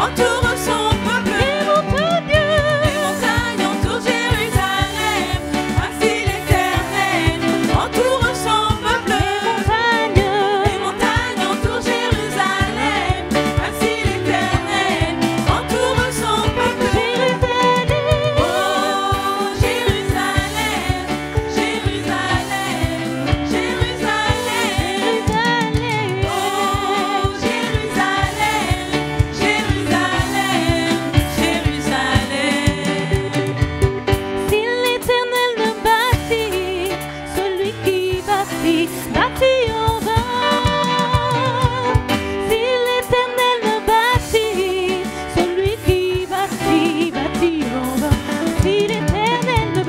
entoure son peuple. Les montagnes entourent Jérusalem, ainsi l'Éternel entoure son peuple. Les montagnes entourent Jérusalem, ainsi l'Éternel entoure son peuple. Oh Jérusalem, Jérusalem, Jérusalem. Oh Jérusalem, Jérusalem, Jérusalem. Si l'Éternel ne bâtit, celui qui bâtit, bâtit en vain. Si l'Éternel ne bâtit, celui qui bâtit, bâtit en vain. Si l'Éternel ne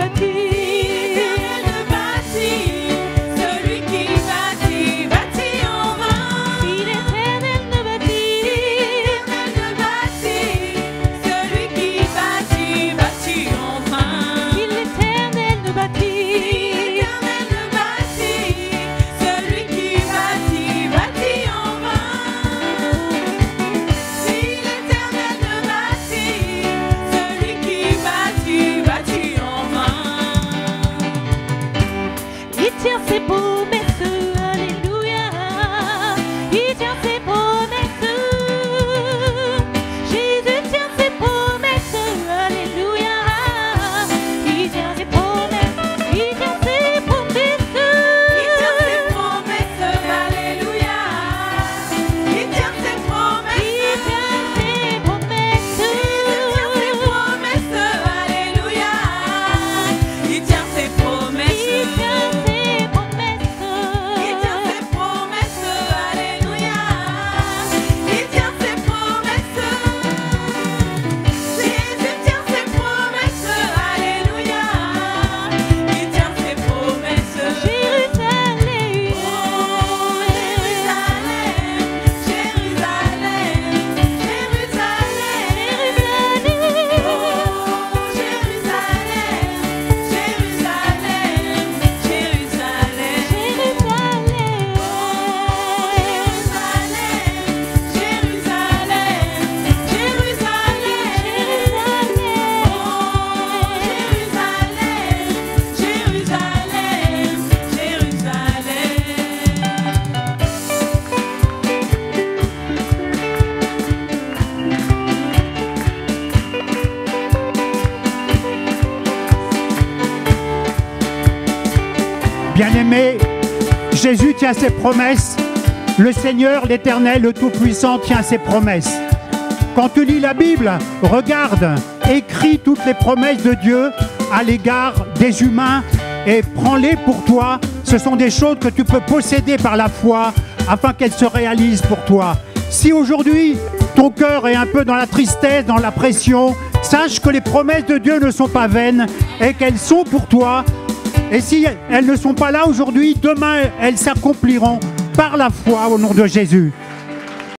bâtit, Celui qui bâtit, bâtit en vain. si l'Éternel ne bâtit, Celui qui bâtit, bâtit en vain. si l'Éternel ne bâtit, Celui qui bâtit, bâtit en vain. Si l'Éternel ne bâtit, celui qui bâtit, bâtit en vain. il tient ses promesses, alléluia. Il tient ses promesses. Jésus tient ses promesses, alléluia. Il tient ses promesses, il tient ses promesses. Alléluia. Il tient ses promesses. Il tient ses promesses. Alléluia. Il tient ses promesses. Il tient ses promesses. Il tient ses promesses. Alléluia. Il tient ses promesses. Jésus tient ses promesses. Alléluia. Il tient ses promesses. Jérusalem. Bien-aimé, Jésus tient ses promesses. Le Seigneur, l'Éternel, le Tout-Puissant tient ses promesses. Quand tu lis la Bible, regarde, écris toutes les promesses de Dieu à l'égard des humains et prends-les pour toi. Ce sont des choses que tu peux posséder par la foi afin qu'elles se réalisent pour toi. Si aujourd'hui, ton cœur est un peu dans la tristesse, dans la pression, sache que les promesses de Dieu ne sont pas vaines et qu'elles sont pour toi. Et si elles ne sont pas là aujourd'hui, demain, elles s'accompliront par la foi au nom de Jésus.